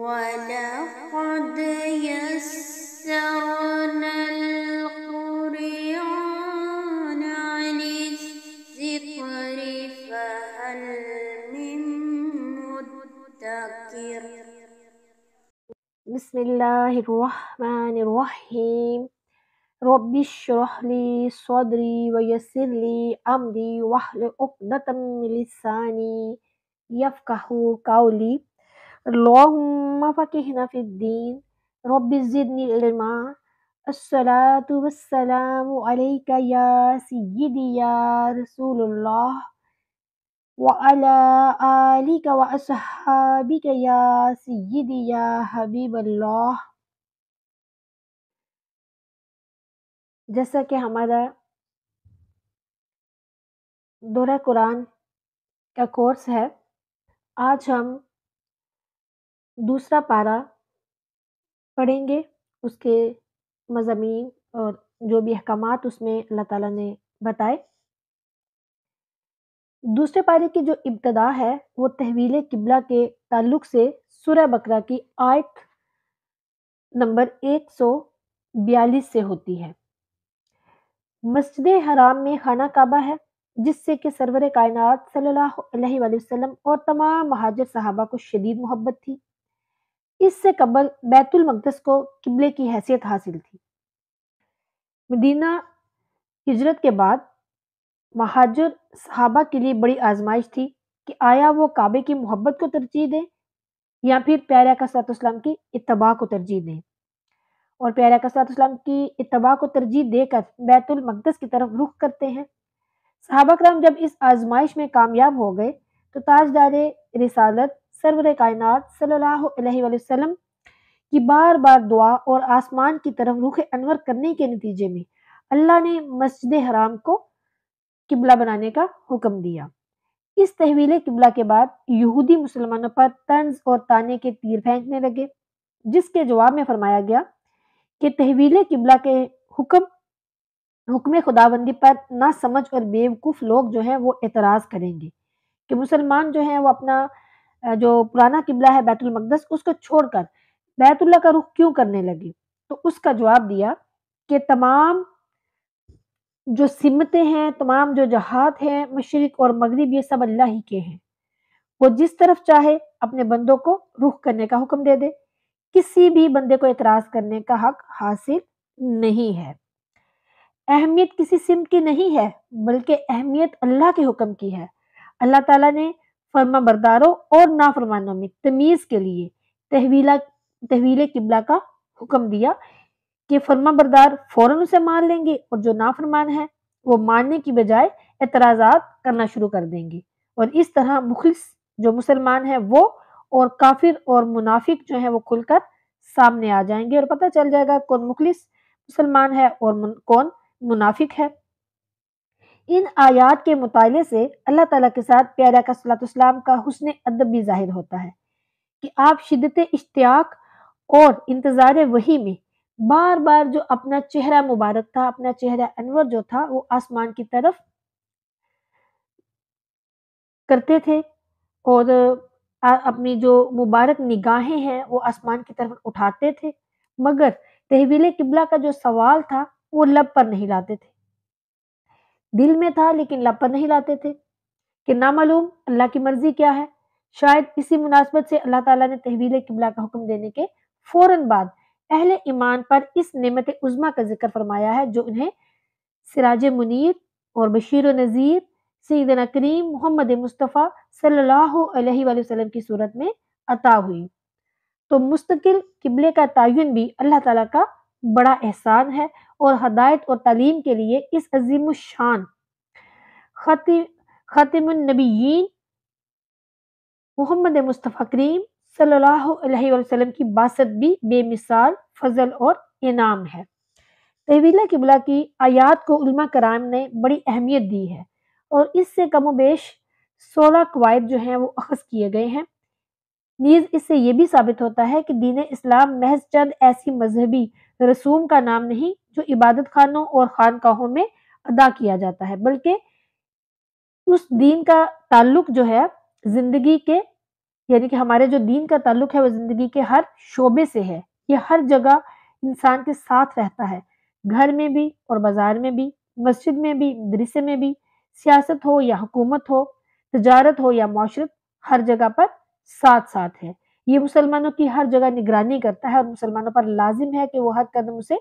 وَلَقَدْ يَسَّرْنَا الْقُرْآنَ لِلذِّكْرِ فَهَلْ مِن مُّدَّكِرٍ بسم اللہ الرحمن الرحیم رب اشرح لی صدری ویسر لی امری واحلل عقدۃ من لسانی یفقہوا قولی اللہم فقہنا فی الدین رب زدنی علما الصلاۃ والسلام علیک یا سیدی یا رسول اللہ وعلی آلک واصحابک یا سیدی یا حبیب اللہ۔ جیسا کہ ہمارا دورہ قرآن کا کورس ہے، آج ہم دوسرا پارہ پڑھیں گے، اس کے مضامین اور جو بھی احکامات اس میں اللہ تعالیٰ نے بتائے۔ دوسرے پارے کی جو ابتدا ہے وہ تحویل قبلہ کے تعلق سے سورہ بقرہ کی آیت نمبر 142 سے ہوتی ہے۔ مسجد حرام میں خانہ کعبہ ہے، جس سے کہ سرور کائنات صلی اللہ علیہ وآلہ وسلم اور تمام مہاجر صحابہ کو شدید محبت تھی۔ اس سے قبل بیت المقدس کو قبلے کی حیثیت حاصل تھی۔ مدینہ ہجرت کے بعد مہاجر صحابہ کے لیے بڑی آزمائش تھی کہ آیا وہ کعبے کی محبت کو ترجیح دیں یا پھر پیارے آقا صلی اللہ علیہ وسلم کی اتباع کو ترجیح دیں، اور پیارے آقا صلی اللہ علیہ وسلم کی اتباع کو ترجیح دے کر بیت المقدس کی طرف رخ کرتے ہیں۔ صحابہ کرام جب اس آزمائش میں کامیاب ہو گئے تو تاجدار رسالت سرور کائنات صلی اللہ علیہ وآلہ وسلم کی بار بار دعا اور آسمان کی طرف رخ انور کرنے کے نتیجے میں اللہ نے مسجد حرام کو قبلہ بنانے کا حکم دیا۔ اس تحویل قبلہ کے بعد یہودی مسلمانوں پر طنز اور طعنے کے تیر پھینکنے لگے، جس کے جواب میں فرمایا گیا کہ تحویل قبلہ کے حکم خداوندی پر نہ سمجھ اور بیوقوف لوگ جو ہیں وہ اعتراض کریں گے کہ مسلمان جو ہیں وہ اپنا جو پرانا قبلہ ہے بیت المقدس اس کو چھوڑ کر بیت اللہ کا رخ کیوں کرنے لگے۔ تو اس کا جواب دیا کہ تمام جو سمتیں ہیں، تمام جو جہات ہیں، مشرق اور مغرب، یہ سب اللہ ہی کے ہیں، وہ جس طرف چاہے اپنے بندوں کو رخ کرنے کا حکم دے دے، کسی بھی بندے کو اعتراض کرنے کا حق حاصل نہیں ہے۔ اہمیت کسی سمت کی نہیں ہے بلکہ اہمیت اللہ کے حکم کی ہے۔ اللہ تعالیٰ نے فرما برداروں اور نافرمانوں میں تمیز کے لیے تحویل قبلہ کا حکم دیا کہ فرما بردار فوراً اسے مان لیں گے اور جو نافرمان ہیں وہ ماننے کی بجائے اعتراضات کرنا شروع کر دیں گے، اور اس طرح مخلص جو مسلمان ہیں وہ اور کافر اور منافق جو ہیں وہ کھل کر سامنے آ جائیں گے اور پتہ چل جائے گا کون مخلص مسلمان ہے اور کون منافق ہے۔ ان آیات کے مطالعے سے اللہ تعالیٰ کے ساتھ پیارے آقا صلی اللہ علیہ وسلم کا حسن ادب بھی ظاہر ہوتا ہے کہ آپ شدت اشتیاق اور انتظار وحی میں بار بار جو اپنا چہرہ مبارک تھا، اپنا چہرہ انور جو تھا وہ آسمان کی طرف کرتے تھے اور اپنی جو مبارک نگاہیں ہیں وہ آسمان کی طرف اٹھاتے تھے، مگر تحویل قبلہ کا جو سوال تھا وہ لب پر نہیں لاتے تھے۔ دل میں تھا لیکن لب پر نہیں لاتے تھے کہ نامعلوم اللہ کی مرضی کیا ہے۔ شاید اسی مناسبت سے اللہ تعالیٰ نے تحویل قبلہ کا حکم دینے کے فوراً بعد اہل ایمان پر اس نعمت عظمیٰ کا ذکر فرمایا ہے جو انہیں سراج منیر اور بشیر و نذیر سیدنا کریم محمد مصطفیٰ صلی اللہ علیہ وآلہ وسلم کی صورت میں عطا ہوئی۔ تو مستقل قبلے کا تعین بھی اللہ تعالیٰ کا بڑا احسان ہے، اور ہدایت اور تعلیم کے لیے اس عظیم الشان خاتم النبیین محمد مصطفیٰ کریم صلی اللہ علیہ وسلم کی بعثت بھی بے مثال فضل اور انعام ہے۔ تحویل قبلہ کی آیات کو علماء کرام نے بڑی اہمیت دی ہے اور اس سے کم و بیش 16 قواعد جو ہیں وہ اخذ کیے گئے ہیں۔ نیز اس سے یہ بھی ثابت ہوتا ہے کہ دین اسلام محض چند ایسی مذہبی رسوم کا نام نہیں جو عبادت خانوں اور خانقاہوں میں ادا کیا جاتا ہے، بلکہ اس دین کا تعلق جو ہے زندگی کے یعنی کہ ہمارے جو دین کا تعلق ہے وہ زندگی کے ہر شعبے سے ہے، یہ ہر جگہ انسان کے ساتھ رہتا ہے، گھر میں بھی اور بازار میں بھی، مسجد میں بھی، مدرسے میں بھی، سیاست ہو یا حکومت ہو، تجارت ہو یا معاشرت، ہر جگہ پر ساتھ ساتھ ہے۔ یہ مسلمانوں کی ہر جگہ نگرانی کرتا ہے اور مسلمانوں پر لازم ہے کہ وہ ہر قدم اسے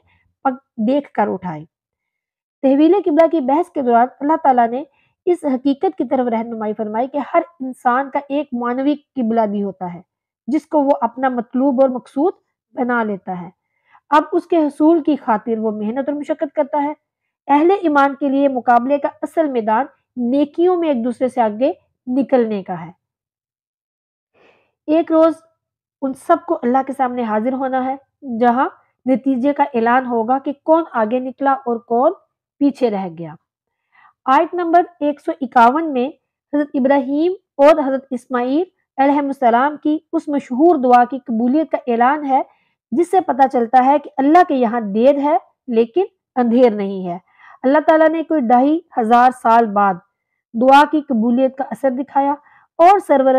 دیکھ کر اٹھائے۔ تحویل قبلہ کی بحث کے دوران اللہ تعالیٰ نے اس حقیقت کی طرف رہنمائی فرمائی کہ ہر انسان کا ایک معنوی قبلہ بھی ہوتا ہے جس کو وہ اپنا مطلوب اور مقصود بنا لیتا ہے۔ اب اس کے حصول کی خاطر وہ محنت اور مشقت کرتا ہے۔ اہل ایمان کے لیے مقابلے کا اصل میدان نیکیوں میں ایک دوسرے سے آگے نکلنے کا ہے۔ ایک روز ان سب کو اللہ کے سامنے حاضر ہونا ہے جہاں نتیجے کا اعلان ہوگا کہ کون آگے نکلا اور کون پیچھے رہ گیا۔ آیت نمبر 151 میں حضرت ابراہیم اور حضرت اسماعیل علیہ السلام کی اس مشہور دعا کی قبولیت کا اعلان ہے جس سے پتہ چلتا ہے کہ اللہ کے یہاں دیر ہے لیکن اندھیر نہیں ہے۔ اللہ تعالیٰ نے کوئی 2500 سال بعد دعا کی قبولیت کا اثر دکھایا اور سرور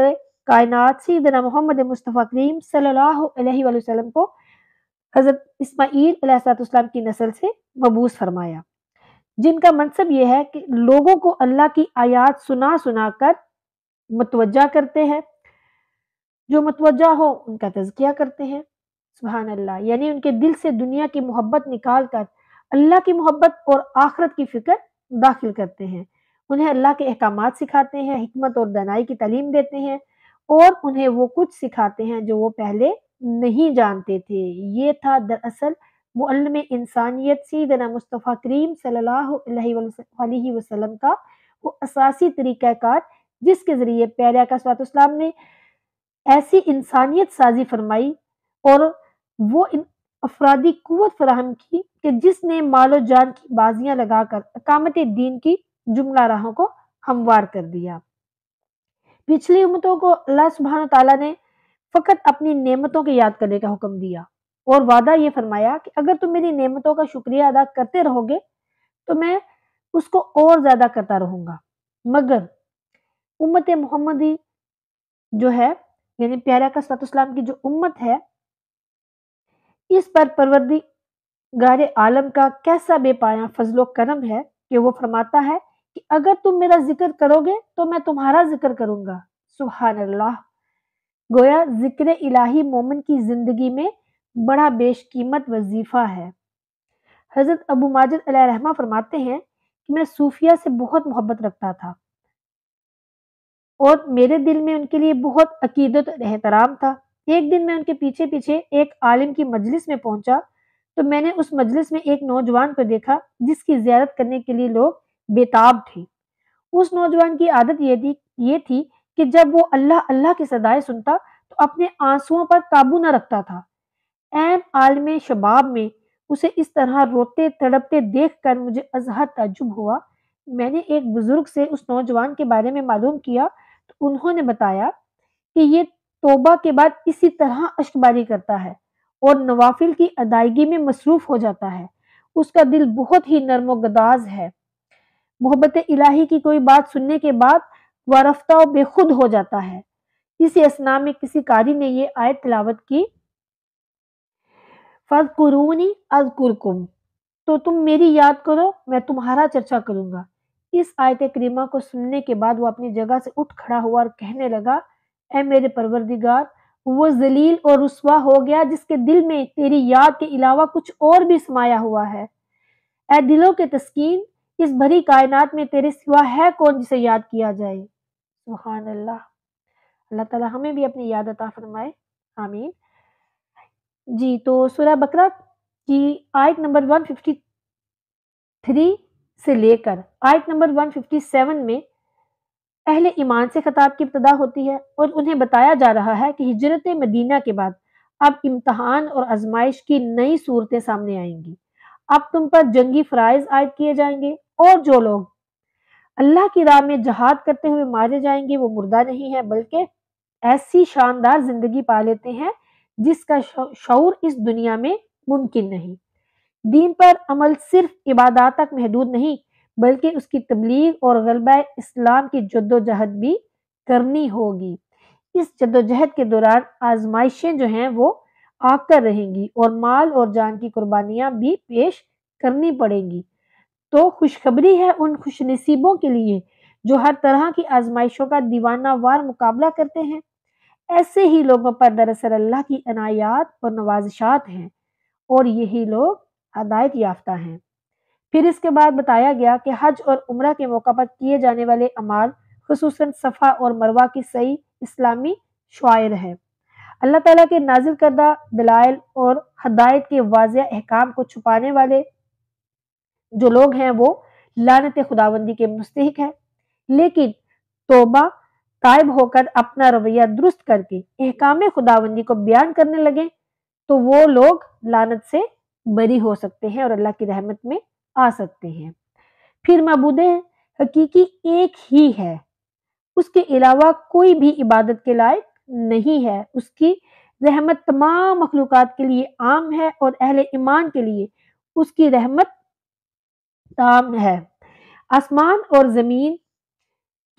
کائنات سیدنا محمد مصطفیٰ کریم صلی اللہ علیہ وآلہ وسلم کو حضرت اسماعیل علیہ السلام کی نسل سے مبعوث فرمایا، جن کا منصب یہ ہے کہ لوگوں کو اللہ کی آیات سنا سنا کر متوجہ کرتے ہیں، جو متوجہ ہو ان کا تزکیہ کرتے ہیں۔ سبحان اللہ، یعنی ان کے دل سے دنیا کی محبت نکال کر اللہ کی محبت اور آخرت کی فکر داخل کرتے ہیں، انہیں اللہ کے احکامات سکھاتے ہیں، حکمت اور دانائی کی تعلیم دیتے ہیں اور انہیں وہ کچھ سکھاتے ہیں جو وہ پہلے نہیں جانتے تھے۔ یہ تھا دراصل معلم انسانیت سیدنا مصطفیٰ کریم صلی اللہ علیہ وسلم کا وہ اساسی طریقہ کار جس کے ذریعے پیارے آقا صلی اللہ علیہ وسلم نے ایسی انسانیت سازی فرمائی اور وہ افرادی قوت فراہم کی کہ جس نے مال و جان کی بازیاں لگا کر اقامت دین کی جملہ راہوں کو ہموار کر دیا۔ پچھلی امتوں کو اللہ سبحانہ تعالیٰ نے فقط اپنی نعمتوں کے یاد کرنے کا حکم دیا اور وعدہ یہ فرمایا کہ اگر تم میری نعمتوں کا شکریہ ادا کرتے رہو گے تو میں اس کو اور زیادہ کرتا رہوں گا، مگر امت محمدی جو ہے یعنی پیارے آقا صلی اللہ علیہ وسلم کی جو امت ہے اس پر پروردگار عالم کا کیسا بے پایاں فضل و کرم ہے کہ وہ فرماتا ہے کہ اگر تم میرا ذکر کرو گے تو میں تمہارا ذکر کروں گا۔ سبحان اللہ، گویا ذکر الہی مومن کی زندگی میں بڑا بیش قیمت وظیفہ ہے۔ حضرت ابو ماجد علیہ رحمہ فرماتے ہیں کہ میں صوفیہ سے بہت محبت رکھتا تھا اور میرے دل میں ان کے لیے بہت عقیدت اور احترام تھا۔ ایک دن میں ان کے پیچھے پیچھے ایک عالم کی مجلس میں پہنچا تو میں نے اس مجلس میں ایک نوجوان کو دیکھا جس کی زیارت کرنے کے لیے لوگ بےتاب تھے۔ اس نوجوان کی عادت یہ تھی کہ جب وہ اللہ اللہ کی صدائیں سنتا تو اپنے آنسوؤں پر قابو نہ رکھتا تھا۔ عین عالم شباب میں اسے اس طرح روتے تڑپتے دیکھ کر مجھے ازحد تعجب ہوا۔ میں نے ایک بزرگ سے اس نوجوان کے بارے میں معلوم کیا تو انہوں نے بتایا کہ یہ توبہ کے بعد اسی طرح اشک باری کرتا ہے اور نوافل کی ادائیگی میں مصروف ہو جاتا ہے۔ اس کا دل بہت ہی نرم و گداز ہے، محبت الہی کی کوئی بات سننے کے بعد وہ رفتہ و بے خود ہو جاتا ہے۔ اسی اثنا میں کسی قاری نے یہ آیت تلاوت کی، فَاذْكُرُونِي أَذْكُرْكُمْ، تو تم میری یاد کرو میں تمہارا چرچا کروں گا۔ اس آیت کریمہ کو سننے کے بعد وہ اپنی جگہ سے اٹھ کھڑا ہوا اور کہنے لگا، اے میرے پروردگار، وہ ذلیل اور رسوا ہو گیا جس کے دل میں تیری یاد کے علاوہ کچھ اور بھی سمایا ہوا ہے۔ اے دلوں کے تسکین، اس بھری کائنات میں تیرے سوا ہے کون جسے یاد کیا جائے۔ سبحان اللہ، اللہ تعالیٰ ہمیں بھی اپنی یاد عطا فرمائے، آمین۔ جی تو سورہ بقرہ کی آیت نمبر 153 سے لے کر آیت نمبر 157 میں اہل ایمان سے خطاب کی ابتدا ہوتی ہے اور انہیں بتایا جا رہا ہے کہ ہجرت مدینہ کے بعد اب امتحان اور آزمائش کی نئی صورتیں سامنے آئیں گی۔ اب تم پر جنگی فرائض عائد کیے جائیں گے اور جو لوگ اللہ کی راہ میں جہاد کرتے ہوئے مارے جائیں گے وہ مردہ نہیں ہے بلکہ ایسی شاندار زندگی پا لیتے ہیں جس کا شعور اس دنیا میں ممکن نہیں۔ دین پر عمل صرف عبادات تک محدود نہیں بلکہ اس کی تبلیغ اور غلبہ اسلام کی جد و جہد بھی کرنی ہوگی۔ اس جدوجہد کے دوران آزمائشیں جو ہیں وہ آ کر رہیں گی اور مال اور جان کی قربانیاں بھی پیش کرنی پڑیں گی۔ تو خوشخبری ہے ان خوش نصیبوں کے لیے جو ہر طرح کی آزمائشوں کا دیوانہ وار مقابلہ کرتے ہیں۔ ایسے ہی لوگوں پر دراصل اللہ کی عنایات اور نوازشات ہیں اور یہی لوگ ہدایت یافتہ ہیں۔ پھر اس کے بعد بتایا گیا کہ حج اور عمرہ کے موقع پر کیے جانے والے اعمال خصوصاً صفا اور مروہ کی صحیح اسلامی شعائر ہے۔ اللہ تعالیٰ کے نازل کردہ دلائل اور ہدایت کے واضح احکام کو چھپانے والے جو لوگ ہیں وہ لعنت خداوندی کے مستحق ہیں، لیکن توبہ تائب ہو کر اپنا رویہ درست کر کے احکام خداوندی کو بیان کرنے لگے تو وہ لوگ لعنت سے بری ہو سکتے ہیں اور اللہ کی رحمت میں آ سکتے ہیں۔ پھر معبود حقیقی ایک ہی ہے، اس کے علاوہ کوئی بھی عبادت کے لائق نہیں ہے۔ اس کی رحمت تمام مخلوقات کے لیے عام ہے اور اہل ایمان کے لیے اس کی رحمت تام ہے۔ آسمان اور زمین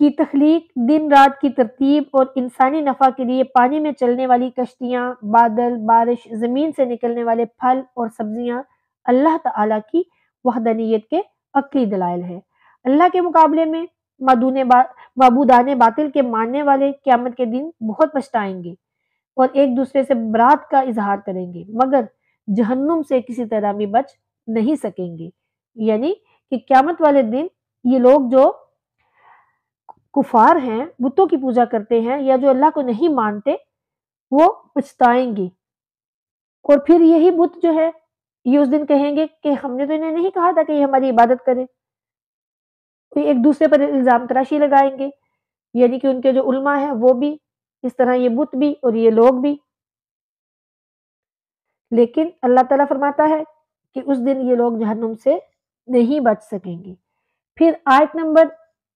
کی تخلیق، دن رات کی ترتیب اور انسانی نفع کے لیے پانی میں چلنے والی کشتیاں، بادل، بارش، زمین سے نکلنے والے پھل اور سبزیاں اللہ تعالیٰ کی وحدانیت کے عقلی دلائل ہیں۔ اللہ کے مقابلے میں معبودان باطل کے ماننے والے قیامت کے دن بہت پچھتائیں گے اور ایک دوسرے سے برات کا اظہار کریں گے، مگر جہنم سے کسی طرح بھی بچ نہیں سکیں گے۔ یعنی کہ قیامت والے دن یہ لوگ جو کفار ہیں، بتوں کی پوجا کرتے ہیں یا جو اللہ کو نہیں مانتے، وہ پچھتائیں گے اور پھر یہی بت جو ہے یہ اس دن کہیں گے کہ ہم نے تو انہیں نہیں کہا تھا کہ یہ ہماری عبادت کریں۔ ایک دوسرے پر الزام تراشی لگائیں گے، یعنی کہ ان کے جو علماء ہیں وہ بھی اس طرح، یہ بت بھی اور یہ لوگ بھی۔ لیکن اللہ تعالیٰ فرماتا ہے کہ اس دن یہ لوگ جہنم سے نہیں بچ سکیں گے۔ پھر آیت نمبر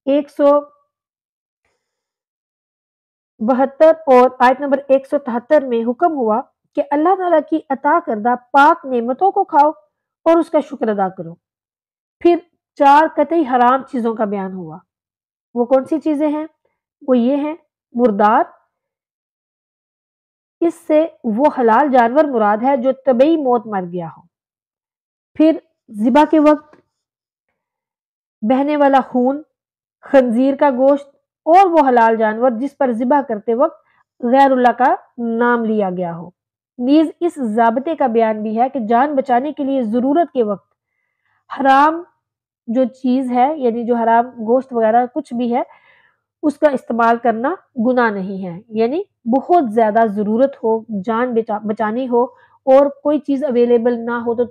172 اور آیت نمبر 173 میں حکم ہوا کہ اللہ تعالیٰ کی عطا کردہ پاک نعمتوں کو کھاؤ اور اس کا شکر ادا کرو۔ پھر 4 قطعی حرام چیزوں کا بیان ہوا۔ وہ کون سی چیزیں ہیں؟ وہ یہ ہیں: مردار، اس سے وہ حلال جانور مراد ہے جو طبعی موت مر گیا ہو۔ پھر ذبح کے وقت بہنے والا خون، خنزیر کا گوشت اور وہ حلال جانور جس پر ذبح کرتے وقت غیر اللہ کا نام لیا گیا ہو۔ نیز اس ضابطے کا بیان بھی ہے کہ جان بچانے کے لیے ضرورت کے وقت حرام جو چیز ہے، یعنی جو حرام گوشت وغیرہ کچھ بھی ہے، اس کا استعمال کرنا گناہ نہیں ہے۔ یعنی بہت زیادہ ضرورت ہو، جان بچانی ہو اور کوئی چیز اویلیبل نہ ہو تو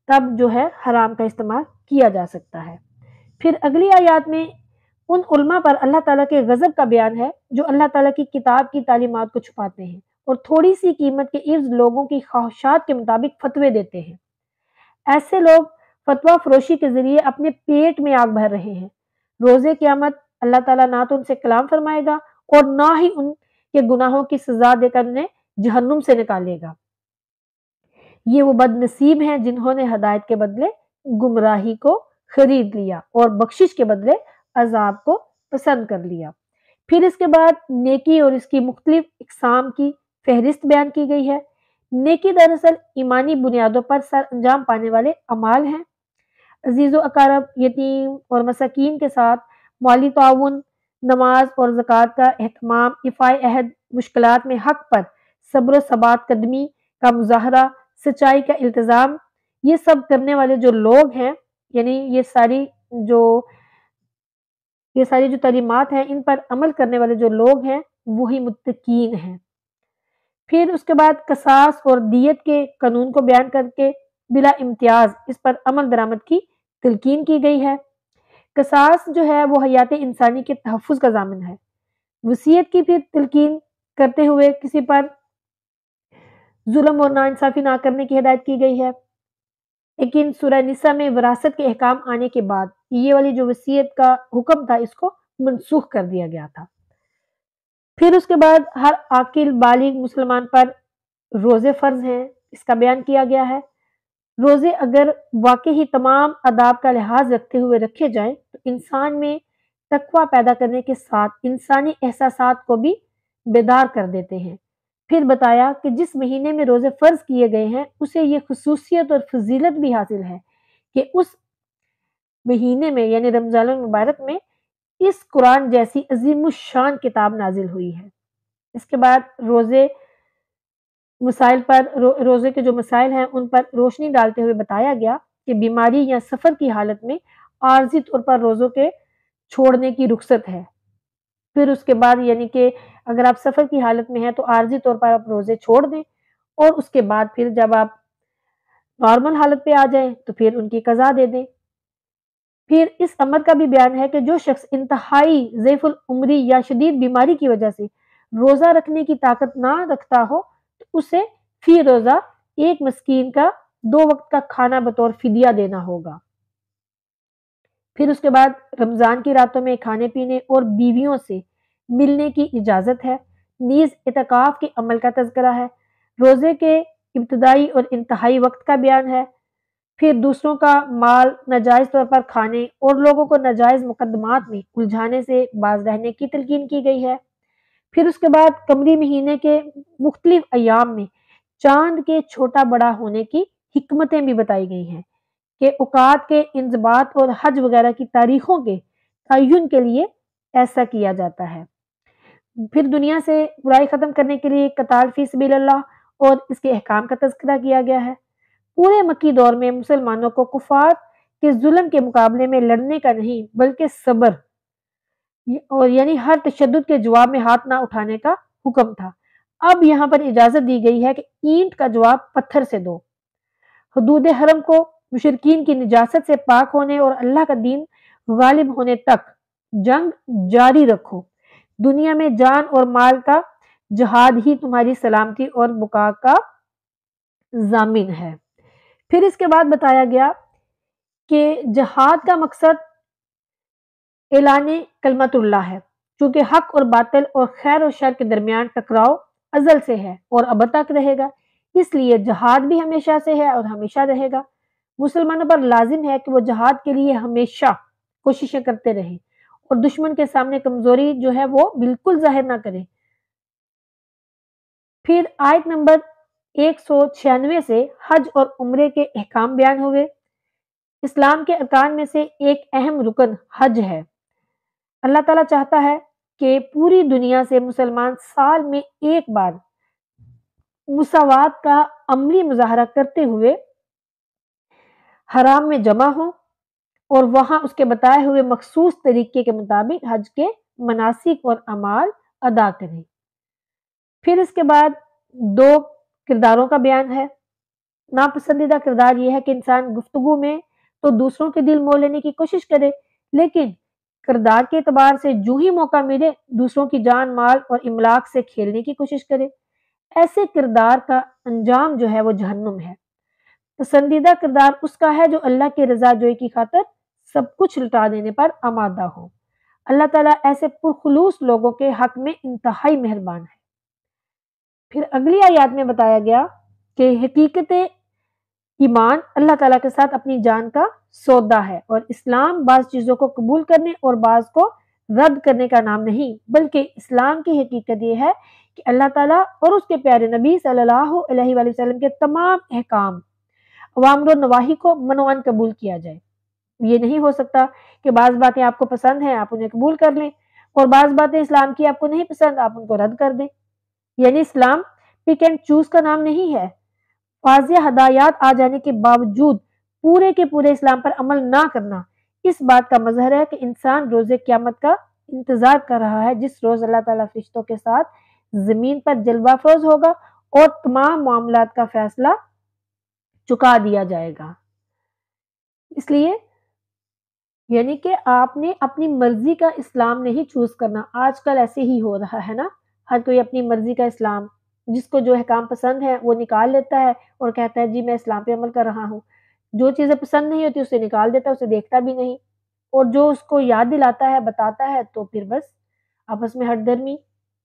تب جو ہے حرام کا استعمال کیا جا سکتا ہے۔ پھر اگلی آیات میں ان علماء پر اللہ تعالیٰ کے غضب کا بیان ہے جو اللہ تعالیٰ کی کتاب کی تعلیمات کو چھپاتے ہیں اور تھوڑی سی قیمت کے عوض لوگوں کی خواہشات کے مطابق فتوے دیتے ہیں۔ ایسے لوگ فتویٰ فروشی کے ذریعے اپنے پیٹ میں آگ بھر رہے ہیں۔ روز قیامت اللہ تعالیٰ نہ تو ان سے کلام فرمائے گا اور نہ ہی ان کے گناہوں کی سزا دے کر انہیں جہنم سے نکالے گا۔ یہ وہ بد نصیب ہیں جنہوں نے ہدایت کے بدلے گمراہی کو خرید لیا اور بخشش کے بدلے عذاب کو پسند کر لیا۔ پھر اس کے بعد نیکی اور اس کی مختلف اقسام کی فہرست بیان کی گئی ہے۔ نیکی دراصل ایمانی بنیادوں پر سر انجام پانے والے اعمال ہیں۔ عزیز و اقارب، یتیم اور مساکین کے ساتھ مالی تعاون، نماز اور زکوٰۃ کا اہتمام، ایفائے عہد، مشکلات میں حق پر صبر و ثبات قدمی کا مظاہرہ، سچائی کا التزام، یہ سب کرنے والے جو لوگ ہیں، یعنی یہ ساری جو تعلیمات ہیں ان پر عمل کرنے والے جو لوگ ہیں وہی متقین ہیں۔ پھر اس کے بعد قصاص اور دیت کے قانون کو بیان کر کے بلا امتیاز اس پر عمل درآمد کی تلقین کی گئی ہے۔ قصاص جو ہے وہ حیات انسانی کے تحفظ کا ضامن ہے۔ وصیت کی پھر تلقین کرتے ہوئے کسی پر ظلم اور ناانصافی نہ کرنے کی ہدایت کی گئی ہے۔ لیکن سورہ نساء میں وراثت کے احکام آنے کے بعد یہ والی جو وصیت کا حکم تھا اس کو منسوخ کر دیا گیا تھا۔ پھر اس کے بعد ہر عاقل بالغ مسلمان پر روزے فرض ہیں، اس کا بیان کیا گیا ہے۔ روزے اگر واقعی تمام آداب کا لحاظ رکھتے ہوئے رکھے جائیں تو انسان میں تقوی پیدا کرنے کے ساتھ انسانی احساسات کو بھی بیدار کر دیتے ہیں۔ پھر بتایا کہ جس مہینے میں روزے فرض کیے گئے ہیں اسے یہ خصوصیت اور فضیلت بھی حاصل ہے کہ اس مہینے میں یعنی رمضان المبارک میں اس قرآن جیسی عظیم الشان کتاب نازل ہوئی ہے۔ اس کے بعد روزے کے جو مسائل ہیں ان پر روشنی ڈالتے ہوئے بتایا گیا کہ بیماری یا سفر کی حالت میں عارضی طور پر روزوں کے چھوڑنے کی رخصت ہے۔ پھر اس کے بعد یعنی کہ اگر آپ سفر کی حالت میں ہیں تو عارضی طور پر آپ روزے چھوڑ دیں، اور اس کے بعد پھر جب آپ نارمل حالت پہ آ جائیں تو پھر ان کی قضا دے دیں۔ پھر اس امر کا بھی بیان ہے کہ جو شخص انتہائی ضعیف العمری یا شدید بیماری کی وجہ سے روزہ رکھنے کی طاقت نہ رکھتا ہو تو اسے فی روزہ ایک مسکین کا 2 وقت کا کھانا بطور فدیہ دینا ہوگا۔ پھر اس کے بعد رمضان کی راتوں میں کھانے پینے اور بیویوں سے ملنے کی اجازت ہے، نیز اعتکاف کے عمل کا تذکرہ ہے، روزے کے ابتدائی اور انتہائی وقت کا بیان ہے، پھر دوسروں کا مال ناجائز طور پر کھانے اور لوگوں کو ناجائز مقدمات میں الجھانے سے باز رہنے کی تلقین کی گئی ہے۔ پھر اس کے بعد قمری مہینے کے مختلف ایام میں چاند کے چھوٹا بڑا ہونے کی حکمتیں بھی بتائی گئی ہیں کہ اوقات کے انضباط اور حج وغیرہ کی تاریخوں کے تعین کے لیے ایسا کیا جاتا ہے۔ پھر دنیا سے برائی ختم کرنے کے لیے قتال فی سبیل اللہ اور اس کے احکام کا تذکرہ کیا گیا ہے۔ پورے مکی دور میں مسلمانوں کو کفار کے ظلم کے مقابلے میں لڑنے کا نہیں بلکہ صبر اور یعنی ہر تشدد کے جواب میں ہاتھ نہ اٹھانے کا حکم تھا۔ اب یہاں پر اجازت دی گئی ہے کہ اینٹ کا جواب پتھر سے دو، حدود حرم کو مشرکین کی نجاست سے پاک ہونے اور اللہ کا دین غالب ہونے تک جنگ جاری رکھو، دنیا میں جان اور مال کا جہاد ہی تمہاری سلامتی اور بقا کا ضامن ہے۔ پھر اس کے بعد بتایا گیا کہ جہاد کا مقصد اعلان کلمت اللہ ہے، چونکہ حق اور باطل اور خیر اور شر کے درمیان ٹکراؤ ازل سے ہے اور اب تک رہے گا، اس لیے جہاد بھی ہمیشہ سے ہے اور ہمیشہ رہے گا۔ مسلمانوں پر لازم ہے کہ وہ جہاد کے لیے ہمیشہ کوششیں کرتے رہیں اور دشمن کے سامنے کمزوری جو ہے وہ بالکل ظاہر نہ کریں۔ پھر آیت نمبر 196 سے حج اور عمرے کے احکام بیان ہوئے۔ اسلام کے ارکان میں سے ایک اہم رکن حج ہے۔ اللہ تعالیٰ چاہتا ہے کہ پوری دنیا سے مسلمان سال میں ایک بار مساوات کا عملی مظاہرہ کرتے ہوئے حرام میں جمع ہوں اور وہاں اس کے بتائے ہوئے مخصوص طریقے کے مطابق حج کے مناسک اور اعمال ادا کریں۔ پھر اس کے بعد 2 کرداروں کا بیان ہے۔ ناپسندیدہ کردار یہ ہے کہ انسان گفتگو میں تو دوسروں کے دل مول لینے کی کوشش کرے، لیکن کردار کے اعتبار سے جو ہی موقع ملے دوسروں کی جان مال اور املاک سے کھیلنے کی کوشش کرے۔ ایسے کردار کا انجام جو ہے وہ جہنم ہے۔ پسندیدہ کردار اس کا ہے جو اللہ کی رضا جوئی کی خاطر سب کچھ لٹا دینے پر آمادہ ہو۔ اللہ تعالیٰ ایسے پرخلوص لوگوں کے حق میں انتہائی مہربان ہے۔ پھر اگلی آیات میں بتایا گیا کہ حقیقت ایمان اللہ تعالیٰ کے ساتھ اپنی جان کا سودا ہے، اور اسلام بعض چیزوں کو قبول کرنے اور بعض کو رد کرنے کا نام نہیں، بلکہ اسلام کی حقیقت یہ ہے کہ اللہ تعالیٰ اور اس کے پیارے نبی صلی اللہ علیہ وآلہ وسلم کے تمام احکام اوامر و نواہی کو منوان قبول کیا جائے۔ یہ نہیں ہو سکتا کہ بعض باتیں آپ کو پسند ہیں آپ انہیں قبول کر لیں اور بعض باتیں اسلام کی آپ کو نہیں پسند آپ ان کو رد کر دیں۔ یعنی اسلام پک اینڈ چوز کا نام نہیں ہے۔ واضح ہدایات آ جانے کے باوجود پورے کے پورے اسلام پر عمل نہ کرنا اس بات کا مظہر ہے کہ انسان روز قیامت کا انتظار کر رہا ہے، جس روز اللہ تعالیٰ فرشتوں کے ساتھ زمین پر جلوہ افروز ہوگا اور تمام معاملات کا فیصلہ چکا دیا جائے گا۔ اس لیے یعنی کہ آپ نے اپنی مرضی کا اسلام نہیں چوز کرنا۔ آج کل ایسے ہی ہو رہا ہے نا، ہر کوئی اپنی مرضی کا اسلام، جس کو جو احکام پسند ہے وہ نکال لیتا ہے اور کہتا ہے جی میں اسلام پہ عمل کر رہا ہوں۔ جو چیزیں پسند نہیں ہوتی اسے نکال دیتا ہے، اسے دیکھتا بھی نہیں، اور جو اس کو یاد دلاتا ہے بتاتا ہے تو پھر بس آپس میں ہٹ درمی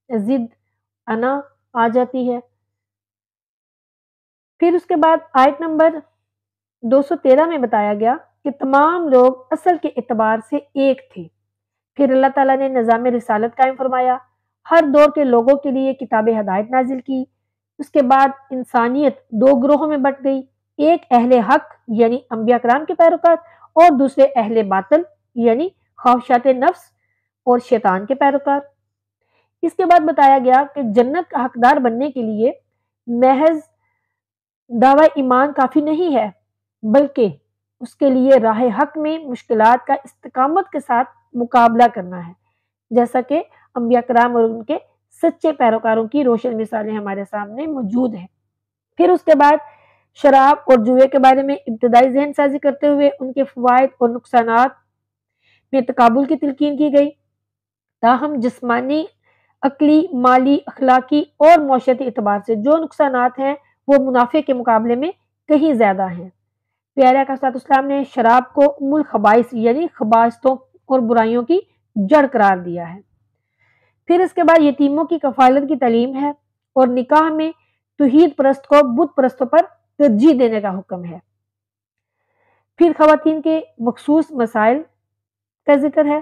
ضد انا آ جاتی ہے۔ پھر اس کے بعد آیت نمبر 213 میں بتایا گیا کہ تمام لوگ اصل کے اعتبار سے ایک تھے، پھر اللہ تعالیٰ نے نظام رسالت قائم فرمایا، ہر دور کے لوگوں کے لیے کتاب ہدایت نازل کی۔ اس کے بعد انسانیت دو گروہوں میں بٹ گئی، ایک اہل حق یعنی انبیاء کرام کے پیروکار اور دوسرے اہل باطل یعنی خواہشات نفس اور شیطان کے پیروکار۔ اس کے بعد بتایا گیا کہ جنت کا حقدار بننے کے لیے محض دعوی ایمان کافی نہیں ہے، بلکہ اس کے لیے راہ حق میں مشکلات کا استقامت کے ساتھ مقابلہ کرنا ہے، جیسا کہ انبیاء کرام اور ان کے سچے پیروکاروں کی روشن مثالیں ہمارے سامنے موجود ہیں۔ پھر اس کے بعد شراب اور جوئے کے بارے میں ابتدائی ذہن سازی کرتے ہوئے ان کے فوائد اور نقصانات میں تقابل کی تلقین کی گئی، تاہم جسمانی، عقلی، مالی، اخلاقی اور معاشرتی اعتبار سے جو نقصانات ہیں وہ منافع کے مقابلے میں کہیں زیادہ ہیں۔ پیارے آقا صلی اللہ علیہ وسلم نے شراب کو ام الخبائث یعنی خباثتوں اور برائیوں کی جڑ قرار دیا ہے۔ پھر اس کے بعد یتیموں کی کفالت کی تعلیم ہے اور نکاح میں توحید پرست کو بت پرستوں پر ترجیح دینے کا حکم ہے۔ پھر خواتین کے مخصوص مسائل کا ذکر ہے،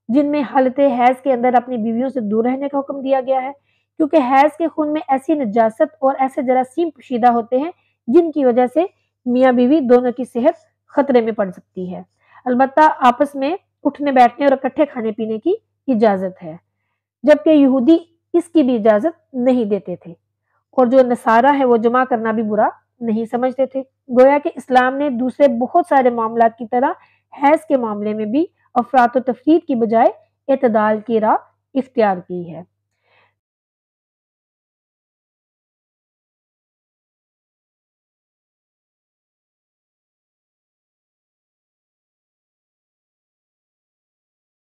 جن میں حالت حیض کے اندر اپنی بیویوں سے دور رہنے کا حکم دیا گیا ہے، کیونکہ حیض کے خون میں ایسی نجاست اور ایسے جراثیم پوشیدہ ہوتے ہیں جن کی وجہ سے میاں بیوی دونوں کی صحت خطرے میں پڑ سکتی ہے۔ البتہ آپس میں اٹھنے بیٹھنے اور اکٹھے کھانے پینے کی اجازت ہے، جبکہ یہودی اس کی بھی اجازت نہیں دیتے تھے، اور جو نصارہ ہے وہ جمع کرنا بھی برا نہیں سمجھتے تھے۔ گویا کہ اسلام نے دوسرے بہت سارے معاملات کی طرح حیض کے معاملے میں بھی افراط و تفریط کی بجائے اعتدال کی راہ اختیار کی ہے۔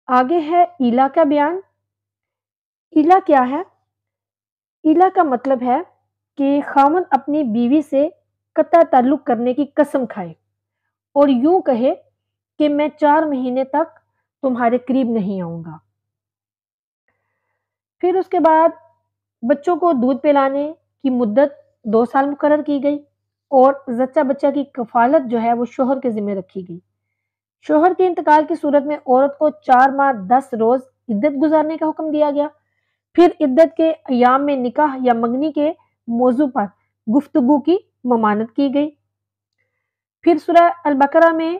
آگے ہے ایلا کا بیان۔ ایلا کیا ہے؟ ایلا کا مطلب ہے کہ خاوند اپنی بیوی سے قطع تعلق کرنے کی قسم کھائے اور یوں کہے کہ میں 4 مہینے تک تمہارے قریب نہیں آؤں گا۔ پھر اس کے بعد بچوں کو دودھ پلانے کی مدت 2 سال مقرر کی گئی اور زچہ بچہ کی کفالت جو ہے وہ شوہر کے ذمہ رکھی گئی۔ شوہر کے انتقال کی صورت میں عورت کو 4 ماہ 10 روز عدت گزارنے کا حکم دیا گیا۔ پھر عدت کے ایام میں نکاح یا منگنی کے موضوع پر گفتگو کی ممانعت کی گئی۔ پھر سورہ البقرہ میں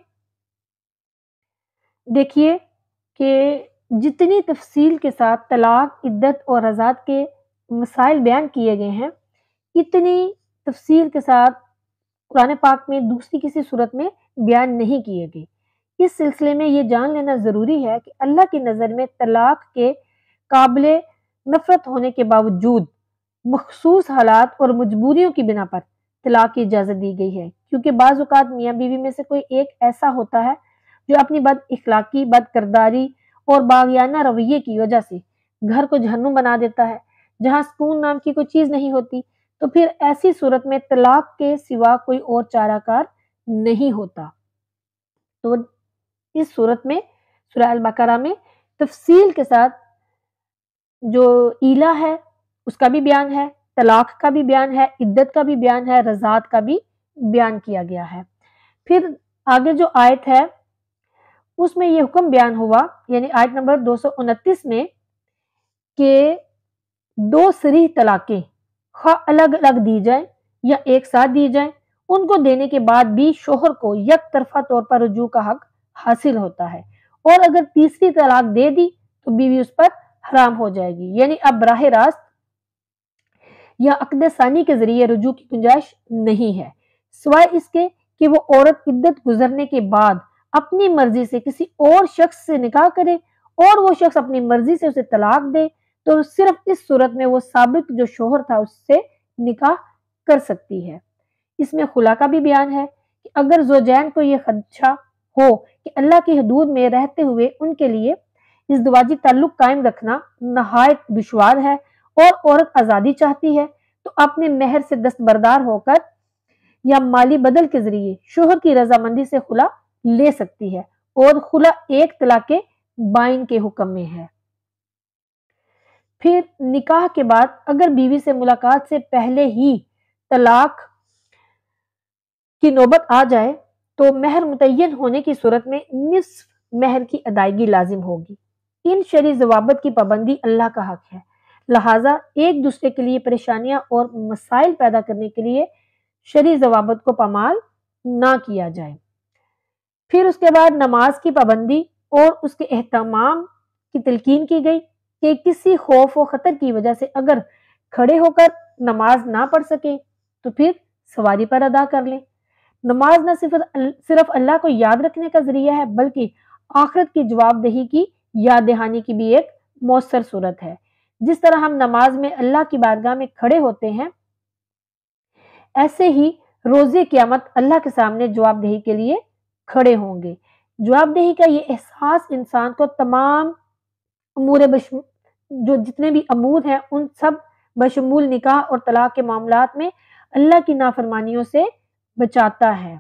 دیکھیے کہ جتنی تفصیل کے ساتھ طلاق، عدت اور رضاعت کے مسائل بیان کیے گئے ہیں، اتنی تفصیل کے ساتھ قرآن پاک میں دوسری کسی صورت میں بیان نہیں کیے گئے۔ اس سلسلے میں یہ جان لینا ضروری ہے کہ اللہ کی نظر میں طلاق کے قابل نفرت ہونے کے باوجود مخصوص حالات اور مجبوریوں کی بنا پر طلاق کی اجازت دی گئی ہے، کیونکہ بعض اوقات میاں بیوی میں سے کوئی ایک ایسا ہوتا ہے جو اپنی بد اخلاقی، بد کرداری اور باغیانہ رویے کی وجہ سے گھر کو جہنم بنا دیتا ہے، جہاں سکون نام کی کوئی چیز نہیں ہوتی، تو پھر ایسی صورت میں طلاق کے سوا کوئی اور چارہ کار نہیں ہوتا۔ تو اس صورت میں سورہ البقرہ میں تفصیل کے ساتھ جو ایلا ہے اس کا بھی بیان ہے، طلاق کا بھی بیان ہے، عدت کا بھی بیان ہے، رضاعت کا بھی بیان کیا گیا ہے۔ پھر آگے جو آیت ہے اس میں یہ حکم بیان ہوا، یعنی آیت نمبر 229 میں، کہ 2 صریح طلاقیں خواہ الگ الگ دی جائیں یا ایک ساتھ دی جائیں، ان کو دینے کے بعد بھی شوہر کو یک طرفہ طور پر رجوع کا حق حاصل ہوتا ہے، اور اگر تیسری طلاق دے دی تو بیوی اس پر حرام ہو جائے گی، یعنی اب براہ راست یا عقد ثانی کے ذریعے رجوع کی گنجائش نہیں ہے، سوائے اس کے کہ وہ عورت عدت گزرنے کے بعد اپنی مرضی سے کسی اور شخص سے نکاح کرے اور وہ شخص اپنی مرضی سے اسے طلاق دے، تو صرف اس صورت میں وہ سابق جو شوہر تھا اس سے نکاح کر سکتی ہے۔ اس میں خلا کا بھی بیان ہے کہ اگر زوجین کو یہ خدشہ ہو کہ اللہ کی حدود میں رہتے ہوئے ان کے لیے ازدواجی تعلق قائم رکھنا نہایت دشوار ہے اور عورت آزادی چاہتی ہے، تو اپنے مہر سے دستبردار ہو کر یا مالی بدل کے ذریعے شوہر کی رضامندی سے خلا لے سکتی ہے، اور خلا 1 طلاق بائن کے حکم میں ہے۔ پھر نکاح کے بعد اگر بیوی سے ملاقات سے پہلے ہی طلاق کی نوبت آ جائے تو مہر متعین ہونے کی صورت میں نصف مہر کی ادائیگی لازم ہوگی۔ ان شرعی ضوابط کی پابندی اللہ کا حق ہے، لہٰذا ایک دوسرے کے لیے پریشانیاں اور مسائل پیدا کرنے کے لیے شرعی ضوابط کو پامال نہ کیا جائے۔ پھر اس کے بعد نماز کی پابندی اور اس کے اہتمام کی تلقین کی گئی کہ کسی خوف و خطر کی وجہ سے اگر کھڑے ہو کر نماز نہ پڑھ سکیں تو پھر سواری پر ادا کر لیں۔ نماز نہ صرف اللہ کو یاد رکھنے کا ذریعہ ہے بلکہ آخرت کی جواب دہی کی یاد دہانی کی بھی ایک مؤثر صورت ہے۔ جس طرح ہم نماز میں اللہ کی بارگاہ میں کھڑے ہوتے ہیں، ایسے ہی روز قیامت اللہ کے سامنے جواب دہی کے لیے کھڑے ہوں گے۔ جواب دہی کا یہ احساس انسان کو تمام امور جو جتنے بھی امور ہیں ان سب بشمول نکاح اور طلاق کے معاملات میں اللہ کی نافرمانیوں سے بچاتا ہے۔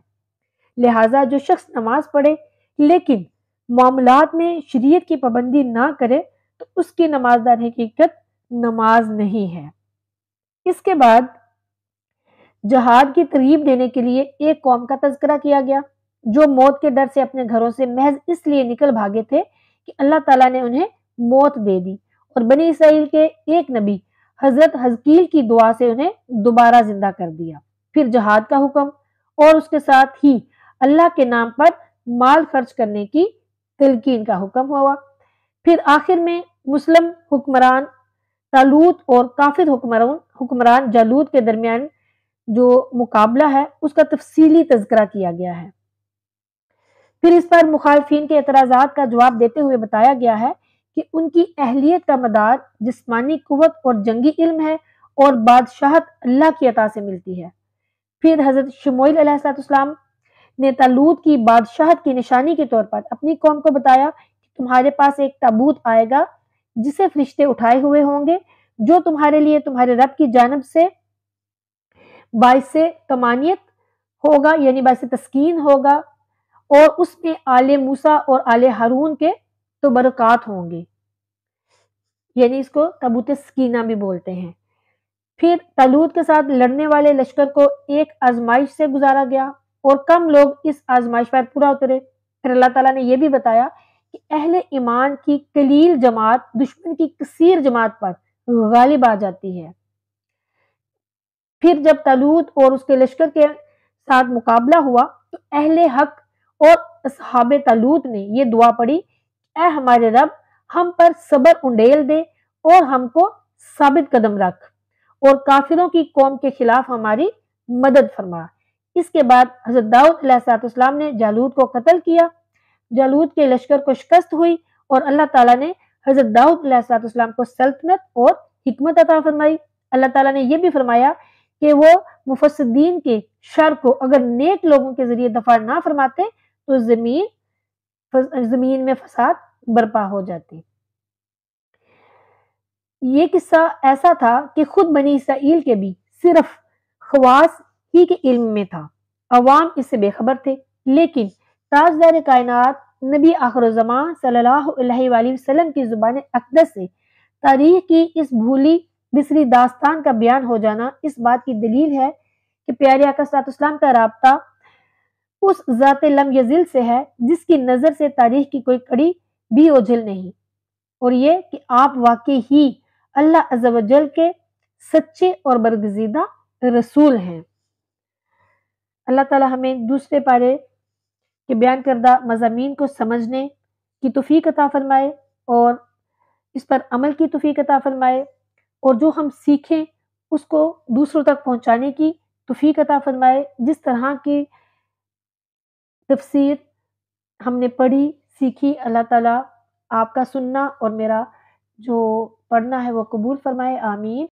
لہٰذا جو شخص نماز پڑھے لیکن معاملات میں شریعت کی پابندی نہ کرے تو اس کی نماز در حقیقت نماز نہیں ہے۔ اس کے بعد جہاد کی ترغیب دینے کے لیے ایک قوم کا تذکرہ کیا گیا جو موت کے ڈر سے اپنے گھروں سے محض اس لیے نکل بھاگے تھے کہ اللہ تعالیٰ نے انہیں موت دے دی، اور بنی اسرائیل کے ایک نبی حضرت حزقیل کی دعا سے انہیں دوبارہ زندہ کر دیا۔ پھر جہاد کا حکم اور اس کے ساتھ ہی اللہ کے نام پر مال خرچ کرنے کی تلقین کا حکم ہوا۔ پھر آخر میں مسلم حکمران طالوت اور کافر حکمران جالوت کے درمیان جو مقابلہ ہے اس کا تفصیلی تذکرہ کیا گیا ہے۔ پھر اس پر مخالفین کے اعتراضات کا جواب دیتے ہوئے بتایا گیا ہے کہ ان کی اہلیت کا مدار جسمانی قوت اور جنگی علم ہے اور بادشاہت اللہ کی عطا سے ملتی ہے۔ پھر حضرت شموئیل علیہ السلام نے طالوت کی بادشاہت کی نشانی کے طور پر اپنی قوم کو بتایا کہ تمہارے پاس ایک تابوت آئے گا جسے فرشتے اٹھائے ہوئے ہوں گے، جو تمہارے لیے تمہارے رب کی جانب سے باعث طمانینت ہوگا، یعنی باعث تسکین ہوگا، اور اس میں آل موسیٰ اور آل ہارون کے تبرکات ہوں گے، یعنی اس کو تابوت سکینہ بھی بولتے ہیں۔ پھر طالوت کے ساتھ لڑنے والے لشکر کو ایک آزمائش سے گزارا گیا اور کم لوگ اس آزمائش پر پورا اترے۔ پھر اللہ تعالیٰ نے یہ بھی بتایا کہ اہل ایمان کی قلیل جماعت دشمن کی کثیر جماعت پر غالب آ جاتی ہے۔ پھر جب طالوت اور اس کے لشکر کے ساتھ مقابلہ ہوا تو اہل حق اور اصحاب طالوت نے یہ دعا پڑھی، اے ہمارے رب، ہم پر صبر انڈیل دے اور ہم کو ثابت قدم رکھ، اور کافروں کی قوم کے خلاف ہماری مدد فرما۔ اس کے بعد حضرت داؤد علیہ السلام نے جالوت کو قتل کیا۔ جالوت کے لشکر کو شکست ہوئی اور اللہ تعالیٰ نے حضرت داؤد علیہ السلام کو سلطنت اور حکمت عطا فرمائی۔ اللہ تعالیٰ نے یہ بھی فرمایا کہ وہ مفسدین کے شر کو اگر نیک لوگوں کے ذریعے دفع نہ فرماتے تو زمین میں فساد برپا ہو جاتی۔ یہ قصہ ایسا تھا کہ خود بنی اسرائیل کے بھی صرف خواص ہی کے علم میں تھا، عوام اس سے بے خبر تھے، لیکن تاجدار کائنات نبی آخر الزمان صلی اللہ علیہ وآلہ وسلم کی زبان اقدس سے تاریخ کی اس بھولی بسری داستان کا بیان ہو جانا اس بات کی دلیل ہے کہ پیارے آقا صلی اللہ علیہ وسلم کا رابطہ اس ذات لم یزل سے ہے جس کی نظر سے تاریخ کی کوئی کڑی بھی اوجھل نہیں، اور یہ کہ آپ واقعی ہی اللہ عز و جل کے سچے اور برگزیدہ رسول ہیں۔ اللہ تعالی ہمیں دوسرے پارے کے بیان کردہ مضامین کو سمجھنے کی توفیق عطا فرمائے اور اس پر عمل کی توفیق عطا فرمائے، اور جو ہم سیکھیں اس کو دوسروں تک پہنچانے کی توفیق عطا فرمائے۔ جس طرح کی تفسیر ہم نے پڑھی سیکھی، اللہ تعالیٰ آپ کا سننا اور میرا جو پڑھنا ہے وہ قبول فرمائے، آمین۔